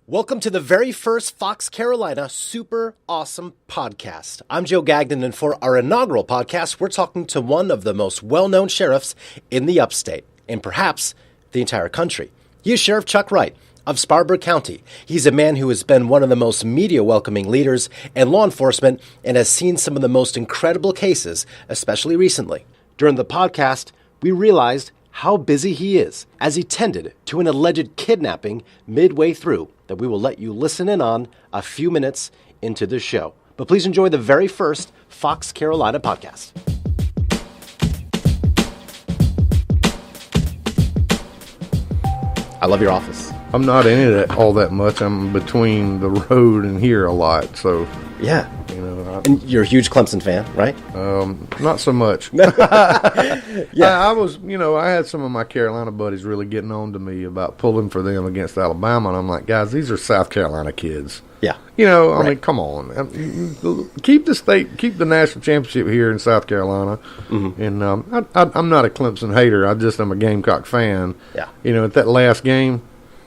Welcome to the very first Fox Carolina Super Awesome Podcast. I'm Joe Gagnon, and for our inaugural podcast, we're talking to one of the most well-known sheriffs in the Upstate, and perhaps the entire country. He is Sheriff Chuck Wright of Spartanburg County. He's a man who has been one of the most media-welcoming leaders in law enforcement and has seen some of the most incredible cases, especially recently. During the podcast, we realized how busy he is as he tended to an alleged kidnapping midway through that we will let you listen in on a few minutes into the show. But please enjoy the very first Fox Carolina podcast. I love your office. I'm not in it all that much. I'm between the road and here a lot, so Yeah. you know. And you're a huge Clemson fan, right? Not so much. Yeah. I was, I had some of my Carolina buddies really getting on to me about pulling for them against Alabama, and I'm like, guys, these are South Carolina kids. Yeah. I mean, come on. Keep the national championship here in South Carolina. Mm-hmm. And I'm not a Clemson hater. I just am a Gamecock fan. Yeah. At that last game,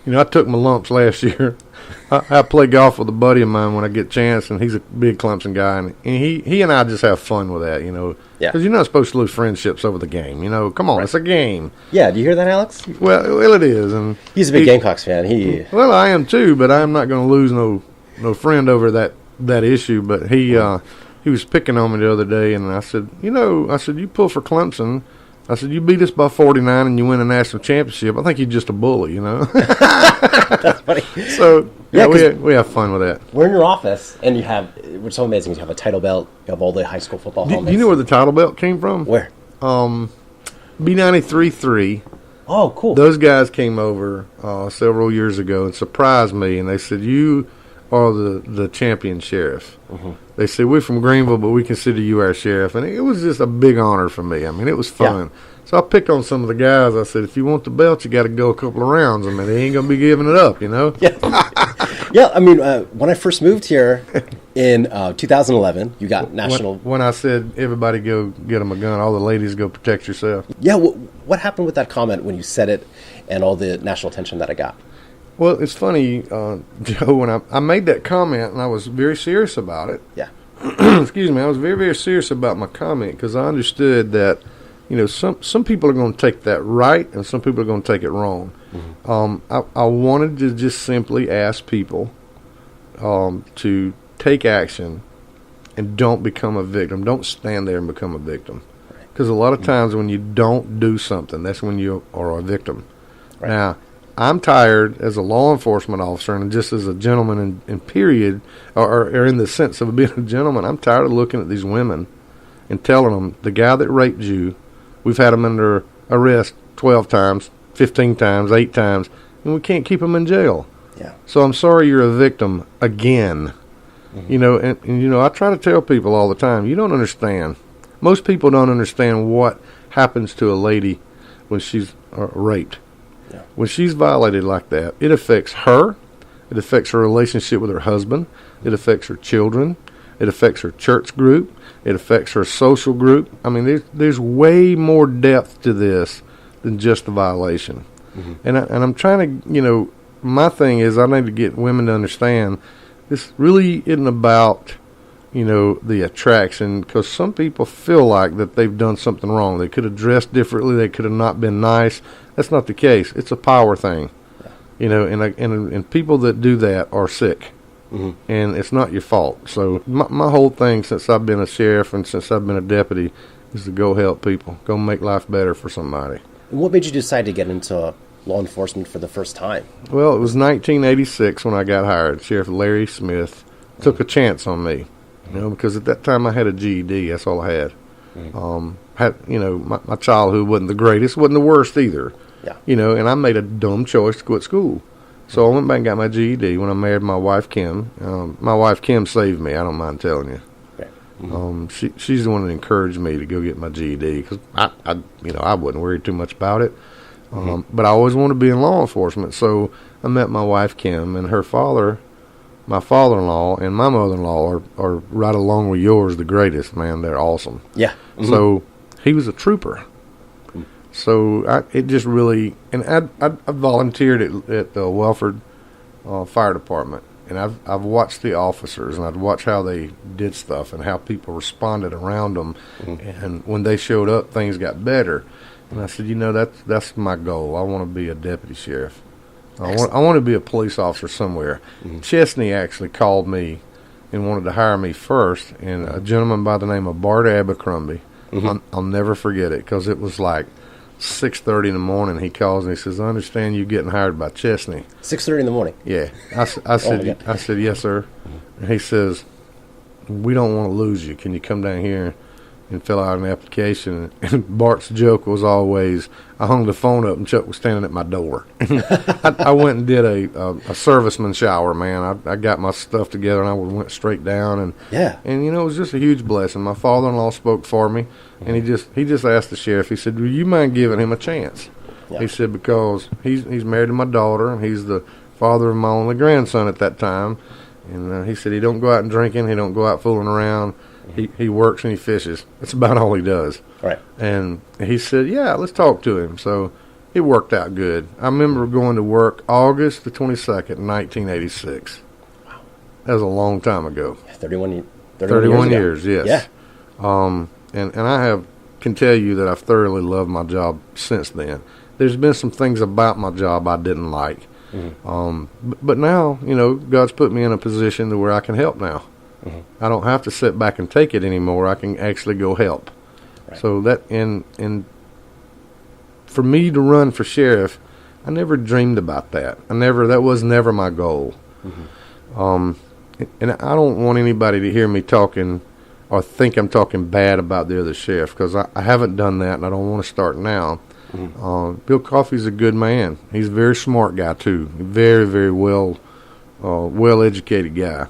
I took my lumps last year. I play golf with a buddy of mine when I get a chance, and he's a big Clemson guy, and he and I just have fun with that, Yeah. Because you're not supposed to lose friendships over the game, Come on, It's a game. Yeah, do you hear that, Alex? Well, it is. And He's a big Gamecocks fan. Well, I am too, but I'm not going to lose no friend over that issue. But he was picking on me the other day, and I said, you pull for Clemson. I said, you beat us by 49 and you win a national championship. I think you're just a bully, That's funny. So, yeah, we have fun with that. We're in your office, and you have, what's so amazing is you have a title belt, you have all the high school football helmets. Do you know where the title belt came from? Where? B93-3. Oh, cool. Those guys came over several years ago and surprised me, and they said, you are the champion sheriff. Mm-hmm. They said, we're from Greenville, but we consider you our sheriff. And it was just a big honor for me. I mean, it was fun. Yeah. So I picked on some of the guys. I said, if you want the belt, you got to go a couple of rounds. I mean, they ain't going to be giving it up, Yeah. Yeah, I mean, when I first moved here in 2011, you got national... When I said, everybody go get them a gun, all the ladies go protect yourself. Yeah, what happened with that comment when you said it and all the national attention that I got? Well, it's funny, Joe, when I made that comment, and I was very serious about it. Yeah. Excuse me. I was very, very serious about my comment because I understood that, some people are going to take that right and some people are going to take it wrong. Mm-hmm. I wanted to just simply ask people to take action and don't become a victim. Don't stand there and become a victim. Because a lot of times when you don't do something, that's when you are a victim. Right. Now, I'm tired as a law enforcement officer and just as a gentleman in period, or in the sense of being a gentleman, I'm tired of looking at these women and telling them, the guy that raped you, we've had him under arrest 12 times, 15 times, 8 times, and we can't keep him in jail. Yeah. So I'm sorry you're a victim again. Mm-hmm. And I try to tell people all the time, you don't understand. Most people don't understand what happens to a lady when she's raped. Yeah. When she's violated like that, it affects her. It affects her relationship with her husband. It affects her children. It affects her church group. It affects her social group. I mean, there's way more depth to this than just the violation. Mm-hmm. And I'm trying to, my thing is I need to get women to understand this really isn't about, the attraction, because some people feel like that they've done something wrong. They could have dressed differently. They could have not been nice. That's not the case. It's a power thing, and people that do that are sick, mm-hmm. and it's not your fault. So my whole thing since I've been a sheriff and since I've been a deputy is to go help people, go make life better for somebody. And what made you decide to get into law enforcement for the first time? Well, it was 1986 when I got hired. Sheriff Larry Smith took a chance on me, because at that time I had a GED. That's all I had. Mm-hmm. My childhood wasn't the greatest, wasn't the worst either. Yeah. And I made a dumb choice to quit school. So I went back and got my GED when I married my wife, Kim. My wife, Kim, saved me. I don't mind telling you. Okay. Mm-hmm. She's the one that encouraged me to go get my GED because I wasn't worried too much about it. Mm-hmm. But I always wanted to be in law enforcement. So I met my wife, Kim, and her father, my father-in-law, and my mother-in-law are right along with yours, the greatest, man. They're awesome. Yeah. Mm-hmm. So he was a trooper. So it just really, and I volunteered at Welford fire department, and I've watched the officers, and I'd watch how they did stuff and how people responded around them, and when they showed up, things got better. And I said, that's my goal. I want to be a deputy sheriff. I want to be a police officer somewhere. Chesney actually called me and wanted to hire me first, and a gentleman by the name of Bart Abercrombie. I'll never forget it, because it was like 6:30 in the morning. He calls and he says, "I understand you getting hired by Chesney." 6:30 in the morning. Yeah, I said, "Yes, sir." And he says, "We don't want to lose you. Can you come down here and fill out an application?" And Bart's joke was always, I hung the phone up and Chuck was standing at my door. I went and did a serviceman shower, man. I got my stuff together and I went straight down, and it was just a huge blessing. My father-in-law spoke for me, and he just asked the sheriff. He said, "Do you mind giving him a chance?" Yeah. He said, because he's married to my daughter, and he's the father of my only grandson at that time. And he said he don't go out and drinking, he don't go out fooling around. He works and he fishes. That's about all he does. Right. And he said, "Yeah, let's talk to him." So it worked out good. I remember going to work August the 22nd, 1986. Wow. That was a long time ago. 31 years, yes. Yeah. And I can tell you that I've thoroughly loved my job since then. There's been some things about my job I didn't like. But now, God's put me in a position to where I can help now. I don't have to sit back and take it anymore. I can actually go help. Right. So that, and for me to run for sheriff, I never dreamed about that. That was never my goal. And I don't want anybody to hear me talking or think I'm talking bad about the other sheriff, because I haven't done that, and I don't want to start now. Bill Coffey's a good man. He's a very smart guy too. Very, very well educated guy.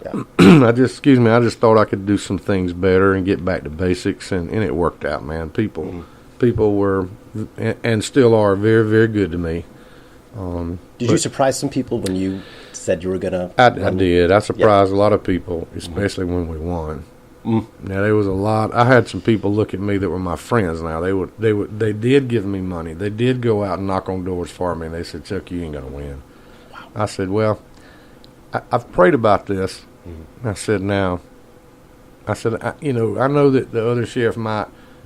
Yeah. I just thought I could do some things better and get back to basics, and it worked out, man. People were and still are very, very good to me. Did you surprise some people when you said you were gonna? I did. I surprised a lot of people, especially when we won. Now there was a lot. I had some people look at me that were my friends. Now they did give me money. They did go out and knock on doors for me, and they said, "Chuck, you ain't gonna win." Wow. I said, "Well, I've prayed about this." I said, I know that the other sheriff might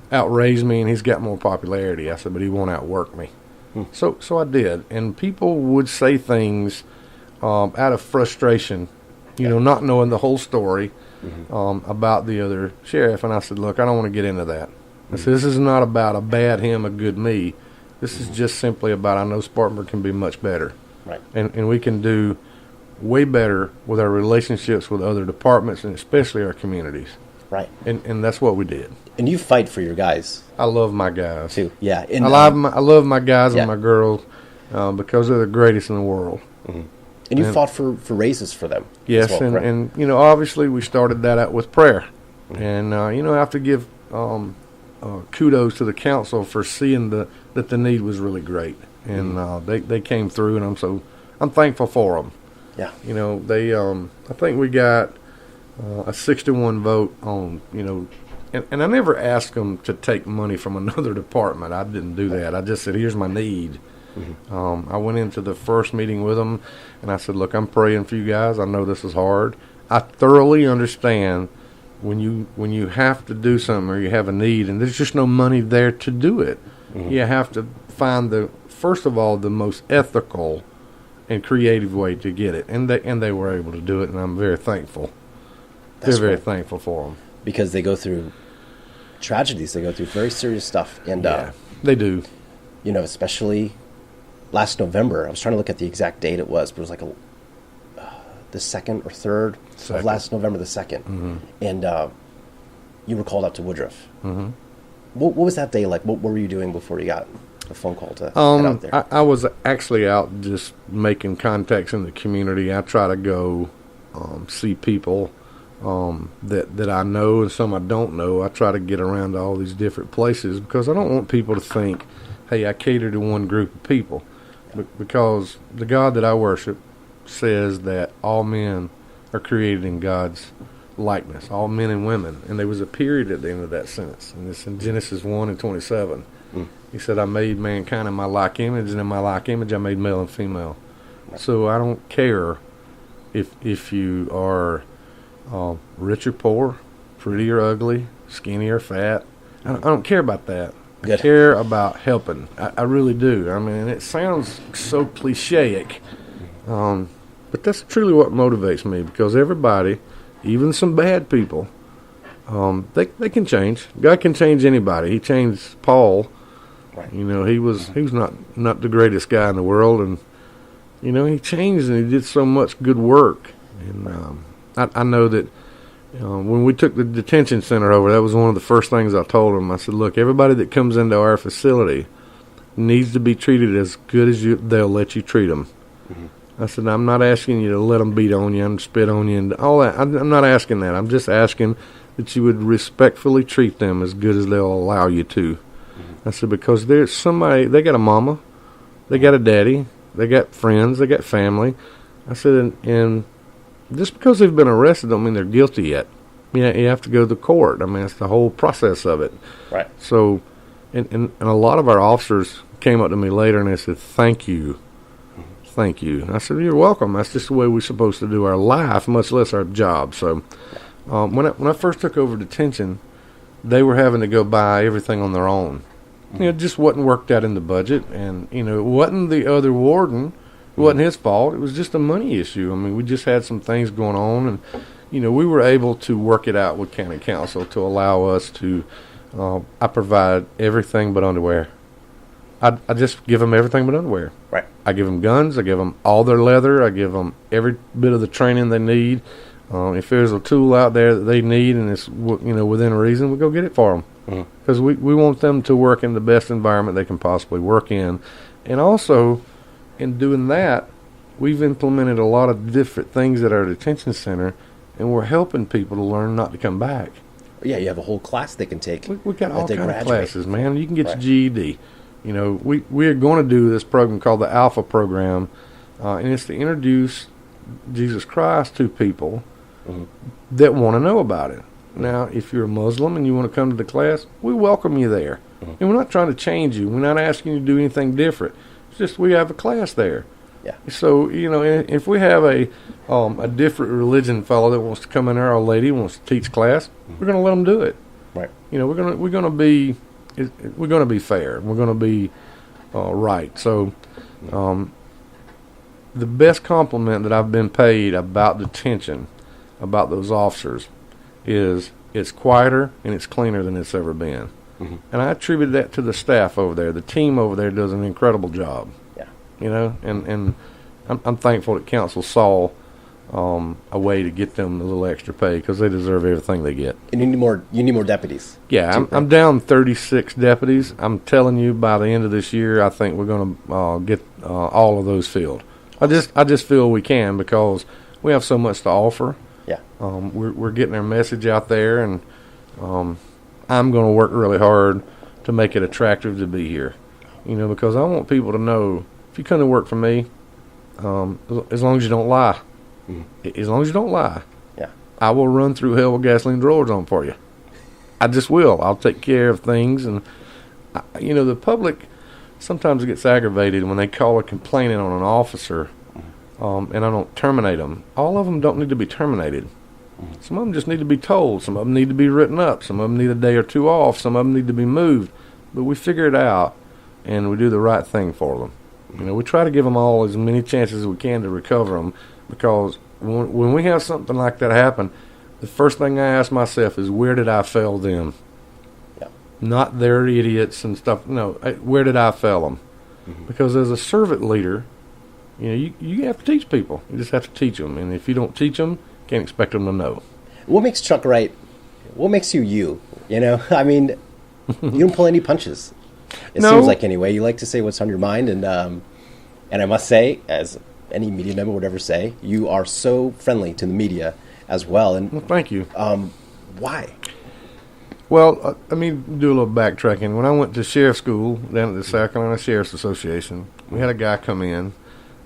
outraise me and he's got more popularity. I said, but he won't outwork me. So I did. And people would say things out of frustration, not knowing the whole story about the other sheriff. And I said, look, I don't want to get into that. I said, this is not about a bad him, a good me. This is just simply about, I know Spartanburg can be much better. Right. And we can do way better with our relationships with other departments, and especially our communities. Right. And that's what we did. And you fight for your guys. I love my guys too. Yeah. And, I love my guys and my girls because they're the greatest in the world. And you fought for raises for them. Yes, well, and obviously we started that out with prayer. And I have to give kudos to the council for seeing that the need was really great, and they came through, and I'm thankful for them. Yeah. They I think we got a 6-1 vote on, and I never asked them to take money from another department. I didn't do that. I just said, here's my need. I went into the first meeting with them, and I said, look, I'm praying for you guys. I know this is hard. I thoroughly understand when you have to do something or you have a need and there's just no money there to do it. You have to find first of all, the most ethical and creative way to get it, and they were able to do it, and I'm very thankful. They're very thankful for them, because they go through tragedies, they go through very serious stuff, and they do. Especially last November. I was trying to look at the exact date it was, but it was like the 2nd or 3rd of last November, the 2nd, and you were called up to Woodruff. What was that day like? What were you doing before you got a phone call to head out there? I was actually out just making contacts in the community. I try to go see people that I know and some I don't know. I try to get around to all these different places because I don't want people to think, hey, I cater to one group of people. Because the God that I worship says that all men are created in God's likeness, all men and women. And there was a period at the end of that sentence, and it's in Genesis 1:27. He said, I made mankind in my like image, and in my like image I made male and female. So I don't care if you are rich or poor, pretty or ugly, skinny or fat. I don't care about that. I care about helping. I really do. I mean, it sounds so cliche-ic, but that's truly what motivates me, because everybody, even some bad people, they can change. God can change anybody. He changed Paul. Right. You know, he was not the greatest guy in the world, and you know, he changed and he did so much good work. And I know that when we took the detention center over, that was one of the first things I told them. I said, look, everybody that comes into our facility needs to be treated as good as they'll let you treat them. Mm-hmm. I said, I'm not asking you to let them beat on you and spit on you and all that. I'm not asking that. I'm just asking that you would respectfully treat them as good as they'll allow you to. Mm-hmm. I said, because there's somebody, they got a mama, they got a daddy, they got friends, they got family. I said, and just because they've been arrested don't mean they're guilty yet. You have to go to the court. I mean, it's the whole process of it. Right. So, and a lot of our officers came up to me later and they said, thank you. Thank you. And I said, you're welcome. That's just the way we're supposed to do our life, much less our job. So when I first took over detention, they were having to go buy everything on their own. You know, it just wasn't worked out in the budget. And, you know, it wasn't the other warden. It wasn't his fault. It was just a money issue. I mean, we just had some things going on. And, you know, we were able to work it out with county council to allow us to, I provide everything but underwear. I just give them everything but underwear. Right. I give them guns. I give them all their leather. I give them every bit of the training they need. If there's a tool out there that they need and it's, you know, within reason, we go get it for them. Because we want them to work in the best environment they can possibly work in. And also, in doing that, we've implemented a lot of different things at our detention center, and we're helping people to learn not to come back. Yeah, you have a whole class they can take. We got all kinds of classes, man. You can get right. your GED. You know, we are going to do this program called the Alpha Program, and it's to introduce Jesus Christ to people that want to know about it. Now, if you're a Muslim and you want to come to the class, we welcome you there. And we're not trying to change you. We're not asking you to do anything different. It's just we have a class there. Yeah. So, you know, if we have a different religion fellow that wants to come in there, or a lady wants to teach class, we're going to let them do it. Right. You know, we're going to be fair. We're going to be right. So, the best compliment that I've been paid about detention, about those officers, is it's quieter and it's cleaner than it's ever been. And I attribute that to the staff over there. The team over there does an incredible job. Yeah. You know, and I'm thankful that council saw a way to get them a little extra pay, because they deserve everything they get. And you need more deputies. Yeah, I'm down 36 deputies. I'm telling you, by the end of this year, I think we're going to get all of those filled. I just feel we can, because we have so much to offer. Yeah. We're getting our message out there, and I'm going to work really hard to make it attractive to be here. You know, because I want people to know, if you come to work for me, as long as you don't lie, as long as you don't lie, yeah, I will run through hell with gasoline drawers on for you. I just will. I'll take care of things. And, you know, the public sometimes gets aggravated when they call a complaining on an officer, and I don't terminate them. All of them don't need to be terminated. Some of them just need to be told. Some of them need to be written up. Some of them need a day or two off. Some of them need to be moved. But we figure it out, and we do the right thing for them. You know, we try to give them all as many chances as we can to recover them, because when we have something like that happen, the first thing I ask myself is, where did I fail them? Yeah. Not they're idiots and stuff. No, where did I fail them? Because as a servant leader, you know, you have to teach people. You just have to teach them. And if you don't teach them, you can't expect them to know. What makes Chuck Wright? What makes you you? You know, I mean, you don't pull any punches. It seems like, anyway. You like to say what's on your mind, and I must say, as any media member would ever say, you are so friendly to the media as well. And well, thank you. Why? Well, let me do a little backtracking. When I went to sheriff school down at the South Carolina Sheriff's Association, we had a guy come in,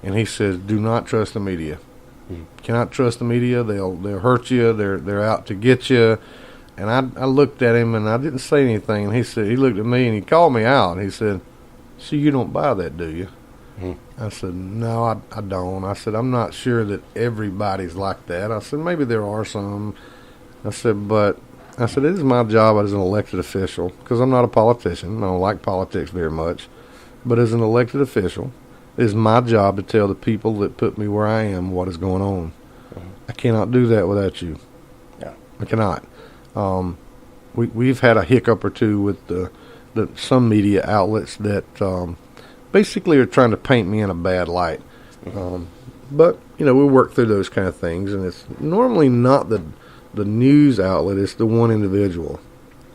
and he says, "Do not trust the media. Cannot trust the media. They'll hurt you. They're out to get you." And I looked at him, and I didn't say anything. And he looked at me, and he called me out. And he said, "So you don't buy that, do you?" I said, no, I don't. I said, I'm not sure that everybody's like that. I said, maybe there are some. I said, it is my job as an elected official, because I'm not a politician. I don't like politics very much. But as an elected official, it is my job to tell the people that put me where I am what is going on. I cannot do that without you. Yeah. I cannot. We've had a hiccup or two with some media outlets that basically are trying to paint me in a bad light. But, we work through those kind of things, and it's normally not the news outlet, it's the one individual.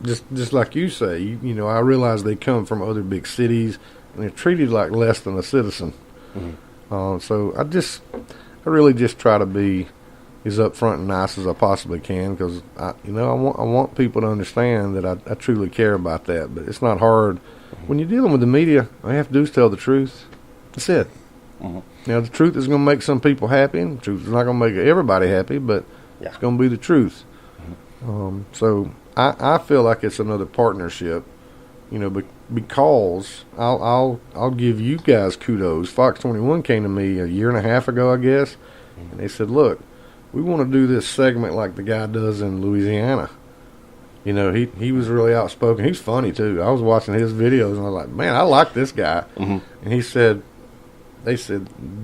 Just like you say, I realize they come from other big cities, and they're treated like less than a citizen. So I really just try to be as upfront and nice as I possibly can, because I want people to understand that I truly care about that. But it's not hard when you're dealing with the media. All you have to do is tell the truth. That's it. Now, the truth is going to make some people happy, and the truth is not going to make everybody happy, but it's going to be the truth. So I feel like it's another partnership, because I'll give you guys kudos. Fox 21 came to me a year and a half ago, I guess, and they said, look, we want to do this segment like the guy does in Louisiana. He was really outspoken. He's funny, too. I was watching his videos, and I was like, man, I like this guy. And they said,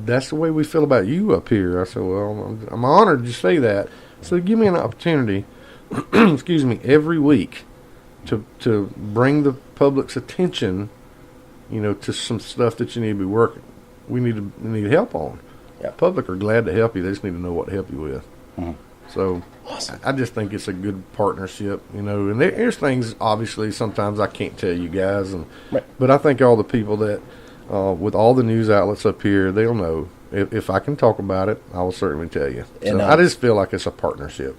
that's the way we feel about you up here. I said, well, I'm honored you say that. So give me an opportunity, excuse me, every week to bring the public's attention, to some stuff that you need to be working. We need help on. The public are glad to help you. They just need to know what to help you with. So awesome. I just think it's a good partnership, and there's things, obviously, sometimes I can't tell you guys. But I think all the people that, with all the news outlets up here, they'll know. If I can talk about it, I will certainly tell you. So I just feel like it's a partnership.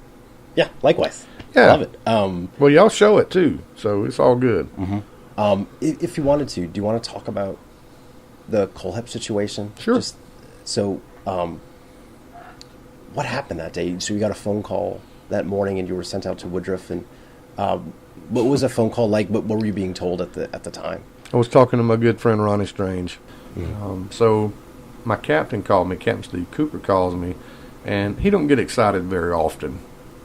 Yeah, likewise. Yeah. I love it. Well, y'all show it, too, so it's all good. If you wanted to, do you want to talk about the Colehep situation? Sure. What happened that day? So you got a phone call that morning, and you were sent out to Woodruff. And what was a phone call like? What were you being told at the time? I was talking to my good friend Ronnie Strange. So my captain called me. Captain Steve Cooper calls me, and he don't get excited very often.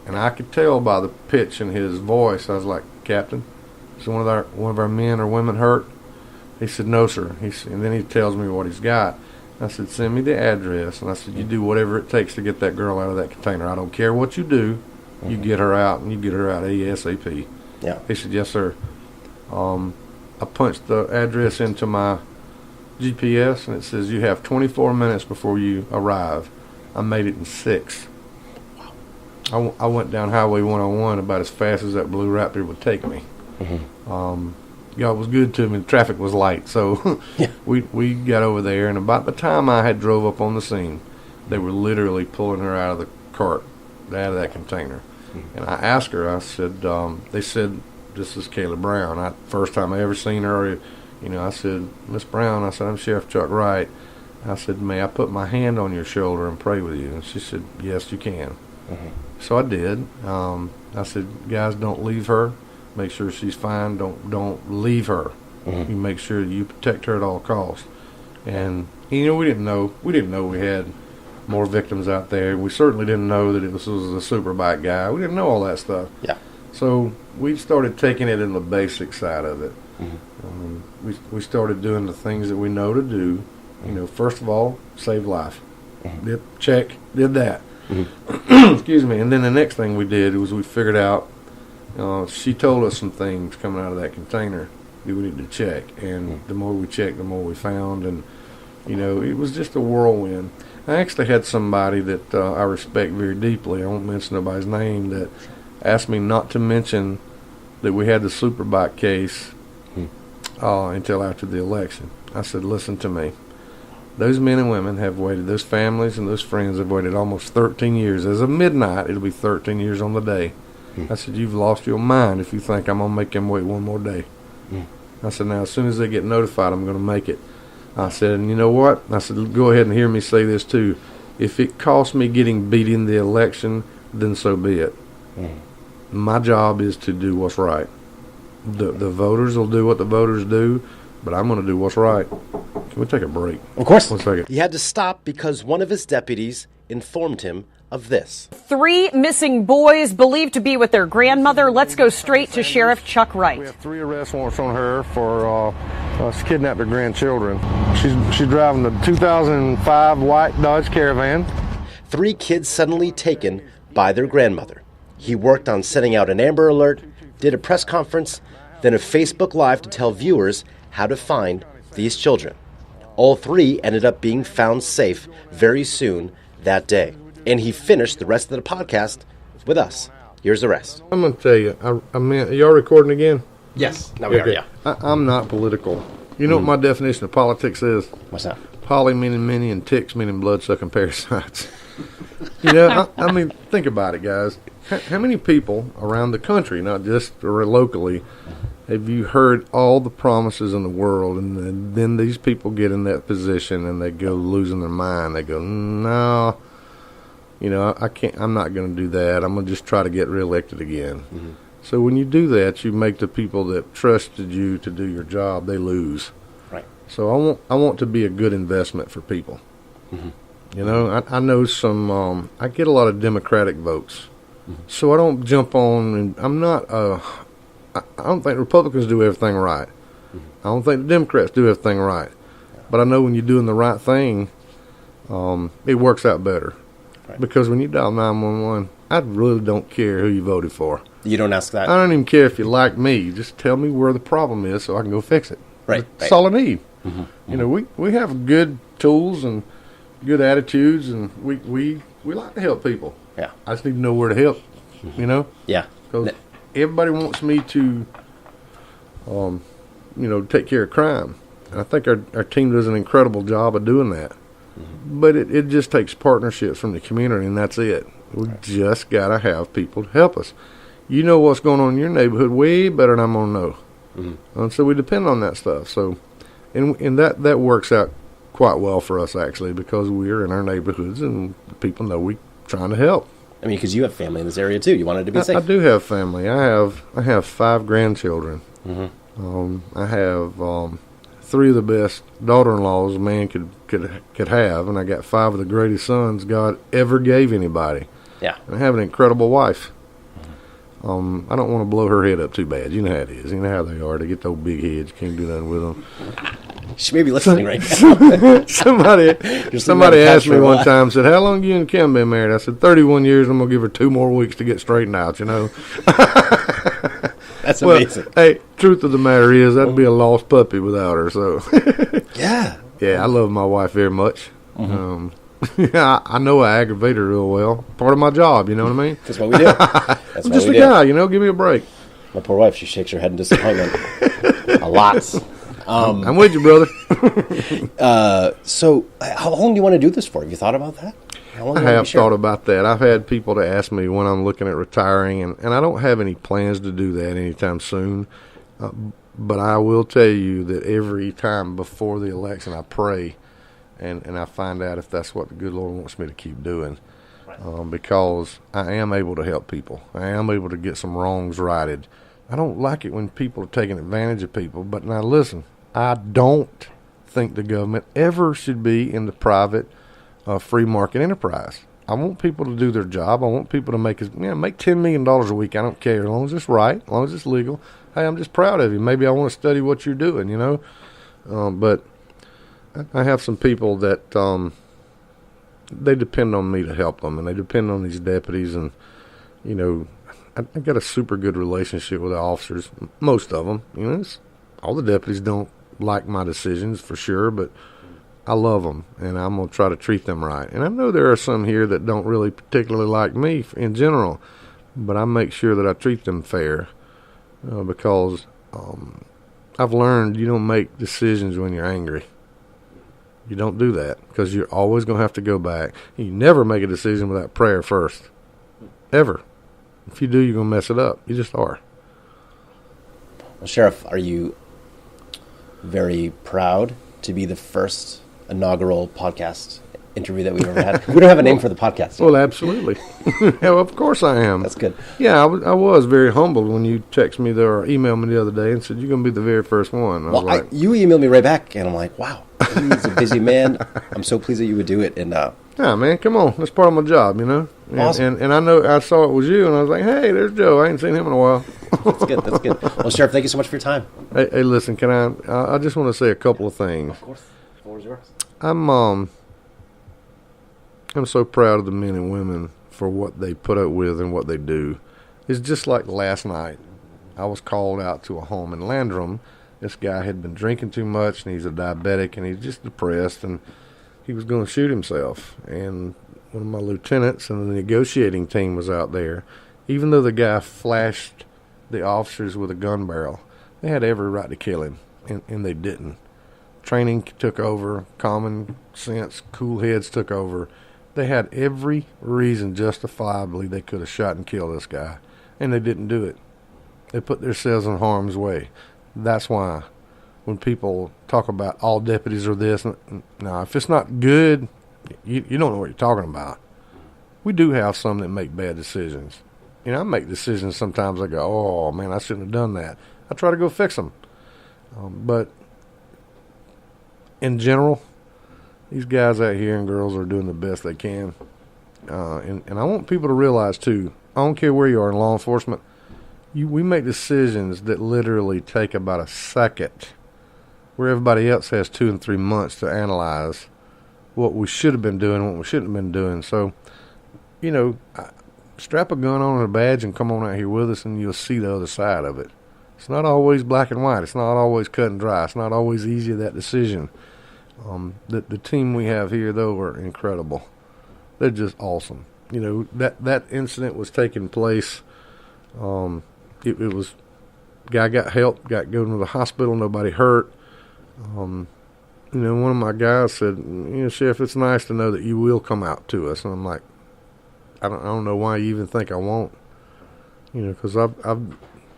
And I could tell by the pitch in his voice. I was like, Captain, is one of our men or women hurt? He said, no, sir. And then he tells me what he's got. I said, send me the address. And I said, you do whatever it takes to get that girl out of that container. I don't care what you do. You get her out, and you get her out ASAP. Yeah. He said, yes, sir. I punched the address into my GPS, and it says you have 24 minutes before you arrive. I made it in 6. Wow. I went down Highway 101 about as fast as that Blue Raptor would take me. God was good to me. The traffic was light, so we got over there, and about the time I had drove up on the scene, they were literally pulling her out of the cart, out of that container. And I asked her, I said, they said, this is Kayla Brown. First time I ever seen her, I said, Miss Brown, I said, I'm Sheriff Chuck Wright. I said, may I put my hand on your shoulder and pray with you? And she said, yes, you can. So I did. I said, guys, don't leave her. Make sure she's fine. Don't leave her. You make sure you protect her at all costs. And we didn't know we had more victims out there. We certainly didn't know that this was a superbike guy. We didn't know all that stuff. Yeah. So we started taking it in the basic side of it. We started doing the things that we know to do. First of all, save life. Did that. Excuse me. And then the next thing we did was we figured out, she told us some things coming out of that container that we needed to check. And the more we checked, the more we found. And, it was just a whirlwind. I actually had somebody that I respect very deeply, I won't mention nobody's name, that asked me not to mention that we had the Superbike case until after the election. I said, listen to me. Those men and women have waited, those families and those friends have waited almost 13 years. As of midnight, it'll be 13 years on the day. I said, you've lost your mind if you think I'm going to make them wait one more day. I said, now, as soon as they get notified, I'm going to make it. I said, and you know what? I said, go ahead and hear me say this, too. If it costs me getting beat in the election, then so be it. My job is to do what's right. The voters will do what the voters do. but I'm going to do what's right. Can we take a break? Of course. 1 second. He had to stop because one of his deputies informed him of this. 3 missing boys believed to be with their grandmother. Let's go straight to Sheriff Chuck Wright. We have 3 arrest warrants on her for kidnapping her grandchildren. She's driving the 2005 white Dodge Caravan. 3 kids suddenly taken by their grandmother. He worked on sending out an Amber Alert, did a press conference, then a Facebook Live to tell viewers how to find these children. All 3 ended up being found safe very soon that day. And he finished the rest of the podcast with us. Here's the rest. I'm going to tell you, I mean, y'all recording again? Yes. Now we are, yeah. I'm not political. You know what my definition of politics is? What's that? Poly meaning many and ticks meaning blood-sucking parasites. You know, I mean, think about it, guys. How many people around the country, not just locally, have you heard all the promises in the world, and then these people get in that position and they go losing their mind? They go, no, you know, I can't. I'm not going to do that. I'm going to just try to get reelected again. Mm-hmm. So when you do that, you make the people that trusted you to do your job, they lose. Right. So I want to be a good investment for people. Mm-hmm. You know, I know some. I get a lot of Democratic votes. So I don't jump on, and I'm not, I don't think Republicans do everything right. I don't think the Democrats do everything right. But I know when you're doing the right thing, it works out better. Right. Because when you dial 911, I really don't care who you voted for. You don't ask that? I don't even care if you like me. Just tell me where the problem is so I can go fix it. Right. That's all I need. Mm-hmm. You know, we have good tools and good attitudes, and we like to help people. Yeah. I just need to know where to help, you know? Yeah. Because everybody wants me to, you know, take care of crime. And I think our team does an incredible job of doing that. Mm-hmm. But it just takes partnerships from the community, and that's it. We just got to have people to help us. You know what's going on in your neighborhood way better than I'm going to know. Mm-hmm. And so we depend on that stuff. So, and that works out quite well for us, actually, because we're in our neighborhoods and people know we trying to help. I mean, because you have family in this area too. You wanted to be safe. I do have family. I have 5 grandchildren. Mm-hmm. I have 3 of the best daughter-in-laws a man could have, and I got 5 of the greatest sons God ever gave anybody. Yeah. And I have an incredible wife. I don't want to blow her head up too bad. You know how it is. You know how they are. They get those big heads. You can't do nothing with them. She may be listening right now. somebody asked me one time, said, how long you and Kim been married? I said, 31 years. I'm going to give her 2 more weeks to get straightened out, you know. That's amazing. Hey, truth of the matter is, that'd be a lost puppy without her. So, yeah. Yeah, I love my wife very much. Mm-hmm. I know I aggravate her real well. Part of my job, you know what I mean? That's what we do. I'm just a guy, you know, give me a break. My poor wife, she shakes her head in disappointment a lot. I'm with you, brother. So how long do you want to do this for? Have you thought about that? I have thought about that. I've had people to ask me when I'm looking at retiring, and I don't have any plans to do that anytime soon. But I will tell you that every time before the election, I pray, and I find out if that's what the good Lord wants me to keep doing. Right. Because I am able to help people. I am able to get some wrongs righted. I don't like it when people are taking advantage of people. But now listen, I don't think the government ever should be in the private free market enterprise. I want people to do their job. I want people to make $10 million a week. I don't care, as long as it's right, as long as it's legal. Hey, I'm just proud of you. Maybe I want to study what you're doing, you know. But I have some people that they depend on me to help them, and they depend on these deputies. And, you know, I got a super good relationship with the officers, most of them. You know, all the deputies don't like my decisions for sure, but I love them, and I'm going to try to treat them right. And I know there are some here that don't really particularly like me in general, but I make sure that I treat them fair because I've learned you don't make decisions when you're angry. You don't do that because you're always going to have to go back. You never make a decision without prayer first, ever. If you do, you're going to mess it up. You just are. Well, Sheriff, are you very proud to be the first inaugural podcast interview that we've ever had. We don't have a name for the podcast. Well, absolutely. Yeah, well, of course I am. That's good. Yeah, I was very humbled when you texted me there or emailed me the other day and said, you're going to be the very first one. Well, you emailed me right back, and I'm like, wow, he's a busy man. I'm so pleased that you would do it. And yeah, man, come on. That's part of my job, you know. And, awesome. And I know I saw it was you, and I was like, hey, there's Joe. I ain't seen him in a while. That's good. That's good. Well, Sheriff, thank you so much for your time. Hey, listen, can I just want to say a couple of things. Of course. The floor is yours. I'm so proud of the men and women for what they put up with and what they do. It's just like last night. I was called out to a home in Landrum. This guy had been drinking too much, and he's a diabetic, and he's just depressed, and he was going to shoot himself. And one of my lieutenants and the negotiating team was out there. Even though the guy flashed the officers with a gun barrel, they had every right to kill him, and they didn't. Training took over, common sense, cool heads took over. They had every reason justifiably they could have shot and killed this guy, and they didn't do it. They put themselves in harm's way. That's why when people talk about all deputies are this, now if it's not good, you don't know what you're talking about. We do have some that make bad decisions. You know, I make decisions sometimes I go, oh, man, I shouldn't have done that. I try to go fix them. But in general, these guys out here and girls are doing the best they can. And I want people to realize, too, I don't care where you are in law enforcement, we make decisions that literally take about a second, where everybody else has 2 and 3 months to analyze what we should have been doing, what we shouldn't have been doing. So, you know, strap a gun on and a badge and come on out here with us, and you'll see the other side of it. It's not always black and white. It's not always cut and dry. It's not always easy, that decision. The team we have here, though, are incredible. They're just awesome. You know, that incident was taking place. It was, guy got help, got going to the hospital, nobody hurt. You know, one of my guys said, you know, Sheriff, it's nice to know that you will come out to us. And I'm like, I don't know why you even think I won't. You know, because I've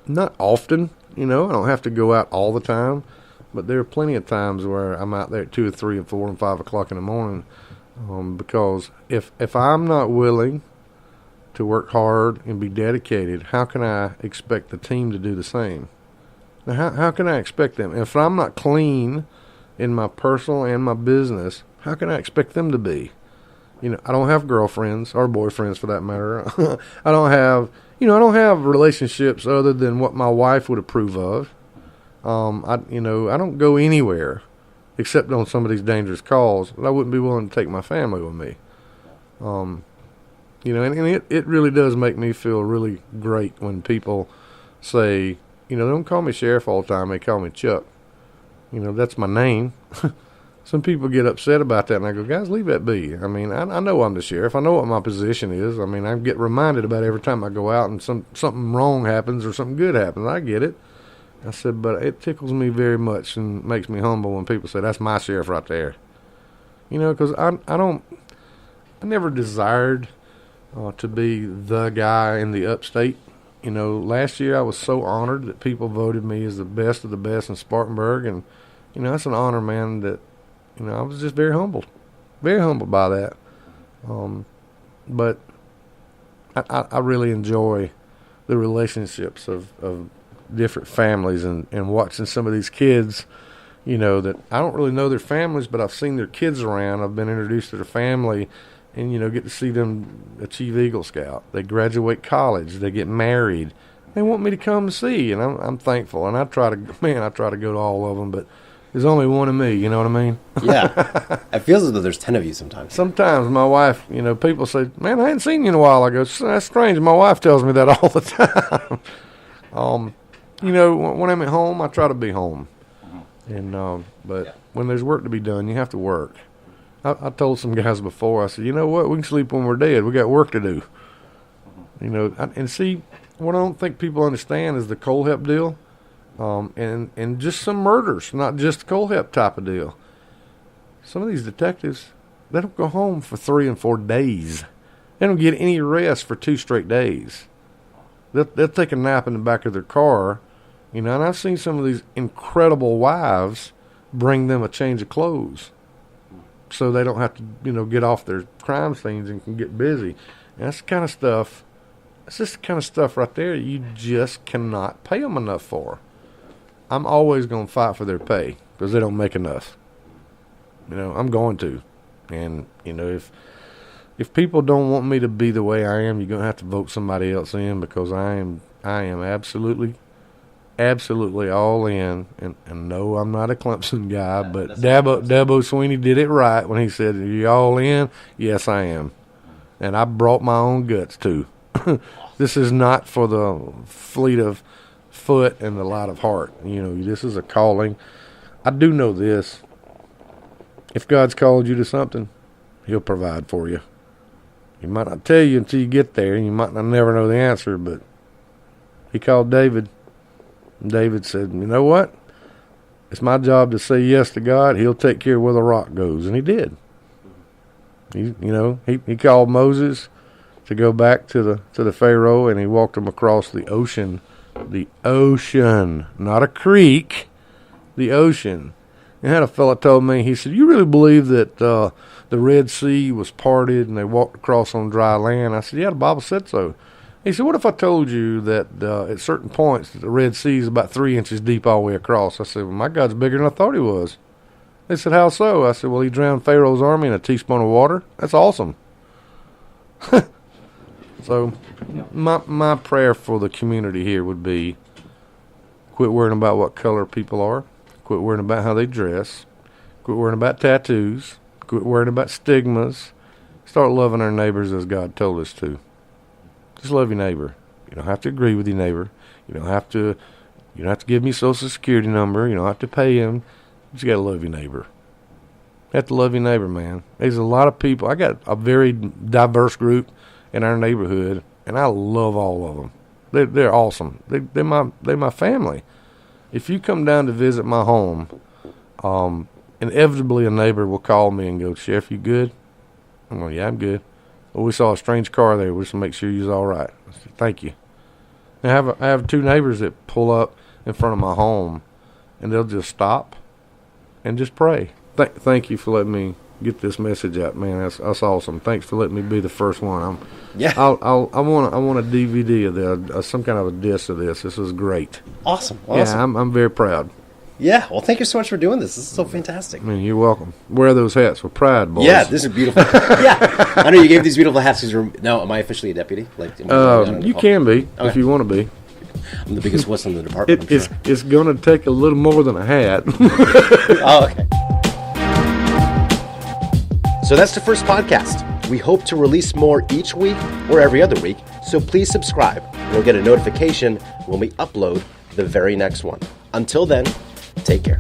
not often, you know, I don't have to go out all the time, but there are plenty of times where I'm out there at 2 or 3 and 4 and 5 o'clock in the morning, because if I'm not willing to work hard and be dedicated, how can I expect the team to do the same? Now, how can I expect them? If I'm not clean in my personal and my business, how can I expect them to be? You know, I don't have girlfriends or boyfriends for that matter. I don't have relationships other than what my wife would approve of. I don't go anywhere except on some of these dangerous calls. But I wouldn't be willing to take my family with me. You know, and it really does make me feel really great when people say, you know, they don't call me Sheriff all the time. They call me Chuck. You know, that's my name. Some people get upset about that, and I go, guys, leave that be. I mean, I know I'm the sheriff. I know what my position is. I mean, I get reminded about every time I go out and something wrong happens or something good happens. I get it. I said, but it tickles me very much and makes me humble when people say, that's my sheriff right there. You know, because I never desired to be the guy in the Upstate. You know, last year I was so honored that people voted me as the best of the best in Spartanburg, and, you know, that's an honor, man, that, you know, I was just very humbled by that. But I really enjoy the relationships of different families and watching some of these kids, you know, that I don't really know their families, but I've seen their kids around. I've been introduced to their family and, you know, get to see them achieve Eagle Scout. They graduate college. They get married. They want me to come and see, and I'm thankful. And I try to go to all of them, but there's only one of me, you know what I mean? Yeah. It feels as though there's 10 of you sometimes. Sometimes my wife, you know, people say, man, I hadn't seen you in a while. I go, that's strange. My wife tells me that all the time. You know, when I'm at home, I try to be home. And but when there's work to be done, you have to work. I told some guys before, I said, you know what, we can sleep when we're dead. We got work to do. You know, and see, what I don't think people understand is the Colehep deal. And just some murders, not just Colehep type of deal. Some of these detectives, they don't go home for 3 and 4 days. They don't get any rest for 2 straight days. They'll take a nap in the back of their car, you know, and I've seen some of these incredible wives bring them a change of clothes. so they don't have to, get off their crime scenes and can get busy. And that's the kind of stuff. It's just the kind of stuff right there you just cannot pay them enough for. I'm always going to fight for their pay because they don't make enough. I'm going to. And, if people don't want me to be the way I am, you're going to have to vote somebody else in, because I am absolutely all in. And no, I'm not a Clemson guy, but Dabo Sweeney did it right when he said, "Are you all in?" Yes, I am. And I brought my own guts too. This is not for the fleet of foot and the light of heart. This is a calling. I do know this. If God's called you to something, He'll provide for you. He might not tell you until you get there, and you might not never know the answer, but He called David. And David said, "You know what? It's my job to say yes to God. He'll take care of where the rock goes." And He did. He called Moses to go back to the Pharaoh, and he walked him across the ocean. The ocean, not a creek, the ocean. And had a fella told me, he said, "You really believe that the Red Sea was parted and they walked across on dry land?" I said, "Yeah, the Bible said so." He said, "What if I told you that at certain points the Red Sea is about 3 inches deep all the way across?" I said, "Well, my God's bigger than I thought He was." They said, "How so?" I said, "Well, He drowned Pharaoh's army in a teaspoon of water. That's awesome." So my prayer for the community here would be, quit worrying about what color people are. Quit worrying about how they dress. Quit worrying about tattoos. Quit worrying about stigmas. Start loving our neighbors as God told us to. Just love your neighbor. You don't have to agree with your neighbor. You don't have to give me Social Security number. You don't have to pay him. You just got to love your neighbor. You have to love your neighbor, man. There's a lot of people. I got a very diverse group in our neighborhood, and I love all of them. They're awesome. They're my family. If you come down to visit my home, inevitably a neighbor will call me and go, "Sheriff, you good?" I'm going, "Yeah, I'm good." "Well, we saw a strange car there. We just want to make sure you're all right." I said, "Thank you." I have 2 neighbors that pull up in front of my home, and they'll just stop and just pray. Thank you for letting me get this message out, man. That's awesome. Thanks for letting me be the first one. I want a DVD of this, some kind of a disc of this. This is great. Awesome. Yeah, I'm very proud. Yeah, well, thank you so much for doing this. This is so fantastic. Man, you're welcome. Wear those hats with pride, boys. Yeah, this is beautiful. Yeah, I know you gave these beautiful hats. Now, am I officially a deputy? You can be if you want to be. I'm the biggest wuss in the department. It's going to take a little more than a hat. Oh, okay. So that's the first podcast. We hope to release more each week or every other week, so please subscribe. You'll get a notification when we upload the very next one. Until then, take care.